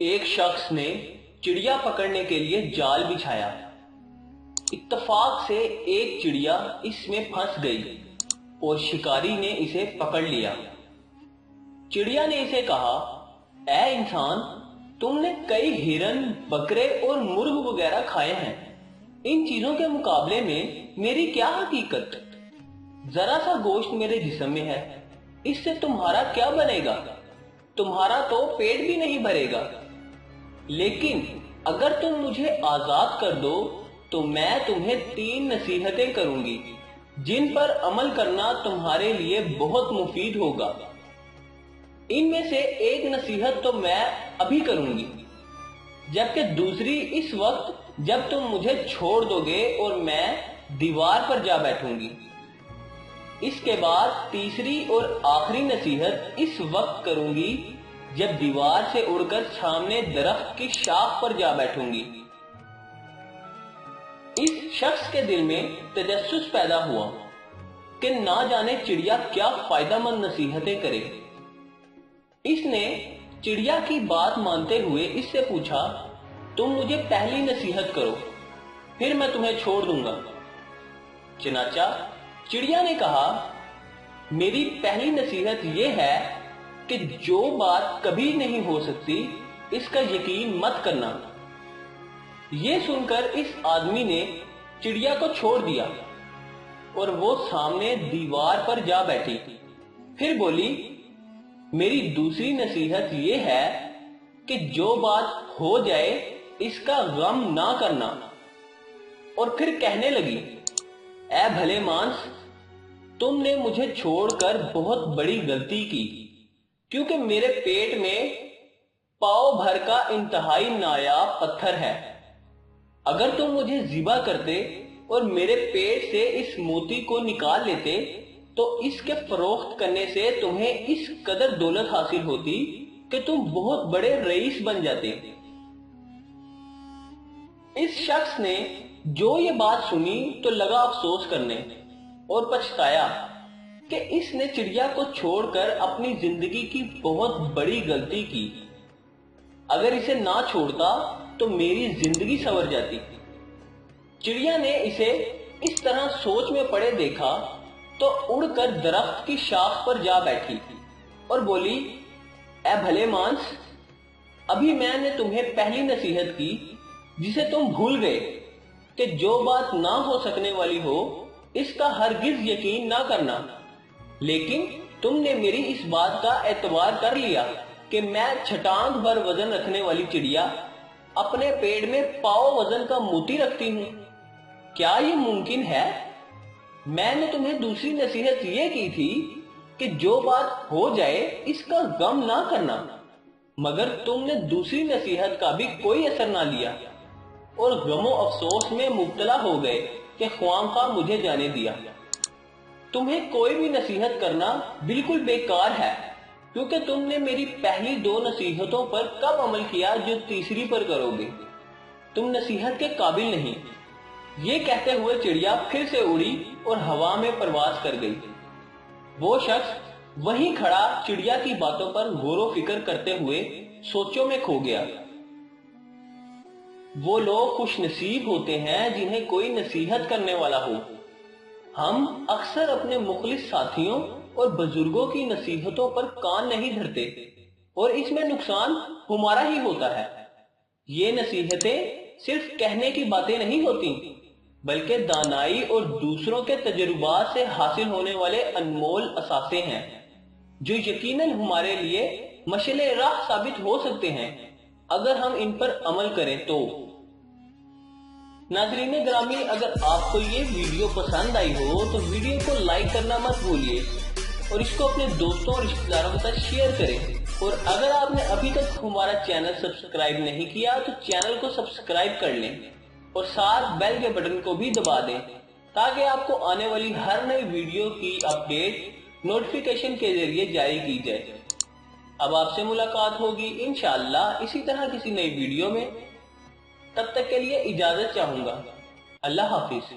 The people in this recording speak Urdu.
ایک شخص نے چڑیا پکڑنے کے لیے جال بچھایا۔ اتفاق سے ایک چڑیا اس میں پھنس گئی اور شکاری نے اسے پکڑ لیا۔ چڑیا نے اسے کہا، اے انسان، تم نے کئی ہرن، بکرے اور مرغ وغیرہ کھائے ہیں، ان چیزوں کے مقابلے میں میری کیا حقیقت؟ ذرا سا گوشت میرے جسم میں ہے، اس سے تمہارا کیا بنے گا؟ تمہارا تو پیٹ بھی نہیں بھرے گا۔ لیکن اگر تم مجھے آزاد کر دو تو میں تمہیں 3 نصیحتیں کروں گی جن پر عمل کرنا تمہارے لیے بہت مفید ہوگا۔ ان میں سے ایک نصیحت تو میں ابھی کروں گی، جبکہ دوسری اس وقت جب تم مجھے چھوڑ دو گے اور میں دیوار پر جا بیٹھوں گی۔ اس کے بعد تیسری اور آخری نصیحت اس وقت کروں گی جب دیوار سے اڑ کر سامنے درخت کی شاخ پر جا بیٹھوں گی۔ اس شخص کے دل میں تجسس پیدا ہوا کہ نہ جانے چڑیا کیا فائدہ مند نصیحتیں کرے۔ اس نے چڑیا کی بات مانتے ہوئے اس سے پوچھا، تم مجھے پہلی نصیحت کرو، پھر میں تمہیں چھوڑ دوں گا۔ چنانچہ چڑیا نے کہا، میری پہلی نصیحت یہ ہے کہ جو بات کبھی نہیں ہو سکتی اس کا یقین مت کرنا۔ یہ سن کر اس آدمی نے چڑیا کو چھوڑ دیا اور وہ سامنے دیوار پر جا بیٹھی۔ پھر بولی، میری دوسری نصیحت یہ ہے کہ جو بات ہو جائے اس کا غم نہ کرنا۔ اور پھر کہنے لگی، اے بھلے مانس، تم نے مجھے چھوڑ کر بہت بڑی غلطی کی، کیونکہ میرے پیٹ میں پاؤ بھر کا انتہائی نایاب پتھر ہے۔ اگر تم مجھے ذبح کرتے اور میرے پیٹ سے اس موتی کو نکال لیتے تو اس کے فروخت کرنے سے تمہیں اس قدر دولت حاصل ہوتی کہ تم بہت بڑے رئیس بن جاتے۔ اس شخص نے جو یہ بات سنی تو لگا افسوس کرنے اور پچھتایا کہ اس نے چڑیا کو چھوڑ کر اپنی زندگی کی بہت بڑی غلطی کی۔ اگر اسے نہ چھوڑتا تو میری زندگی سنور جاتی۔ چڑیا نے اسے اس طرح سوچ میں پڑے دیکھا تو اڑ کر درخت کی شاخ پر جا بیٹھی اور بولی، اے بھلے مانس، ابھی میں نے تمہیں پہلی نصیحت کی جسے تم بھول گئے کہ جو بات نہ ہو سکنے والی ہو اس کا ہرگز یقین نہ کرنا۔ لیکن تم نے میری اس بات کا اعتبار کر لیا کہ میں چھٹانگ بھر وزن رکھنے والی چڑیا اپنے پیڑ میں پاؤ وزن کا موتی رکھتی ہوں۔ کیا یہ ممکن ہے؟ میں نے تمہیں دوسری نصیحت یہ کی تھی کہ جو بات ہو جائے اس کا غم نہ کرنا، مگر تم نے دوسری نصیحت کا بھی کوئی اثر نہ لیا اور غم و افسوس میں مبتلا ہو گئے کہ خواہ مجھے جانے دیا۔ تمہیں کوئی بھی نصیحت کرنا بالکل بیکار ہے، کیونکہ تم نے میری پہلی 2 نصیحتوں پر کب عمل کیا جو تیسری پر کرو گے؟ تم نصیحت کے قابل نہیں۔ یہ کہتے ہوئے چڑیا پھر سے اڑی اور ہوا میں پرواز کر گئی۔ وہ شخص وہیں کھڑا چڑیا کی باتوں پر غور و فکر کرتے ہوئے سوچوں میں کھو گیا۔ وہ لوگ خوش نصیب ہوتے ہیں جنہیں کوئی نصیحت کرنے والا ہو۔ ہم اکثر اپنے مخلص ساتھیوں اور بزرگوں کی نصیحتوں پر کان نہیں دھرتے اور اس میں نقصان ہمارا ہی ہوتا ہے۔ یہ نصیحتیں صرف کہنے کی باتیں نہیں ہوتی، بلکہ دانائی اور دوسروں کے تجربات سے حاصل ہونے والے انمول اثاثے ہیں جو یقیناً ہمارے لیے مشعل راہ ثابت ہو سکتے ہیں اگر ہم ان پر عمل کریں تو۔ ناظرین گرامی، اگر آپ کو یہ ویڈیو پسند آئی ہو تو ویڈیو کو لائک کرنا مت بھولیے اور اس کو اپنے دوستوں اور رشتہ داروں کے ساتھ شیئر کریں۔ اور اگر آپ نے ابھی تک ہمارا چینل سبسکرائب نہیں کیا تو چینل کو سبسکرائب کر لیں اور ساتھ بیل کے بٹن کو بھی دبا دیں تاکہ آپ کو آنے والی ہر نئی ویڈیو کی اپڈیٹ نوٹیفیکیشن کے ذریعے جاری کی جائے۔ اب آپ سے ملاقات ہوگی انشاءاللہ اسی طرح کسی نئی ویڈیو میں۔ تب تک کے لیے اجازت چاہوں گا۔ اللہ حافظ۔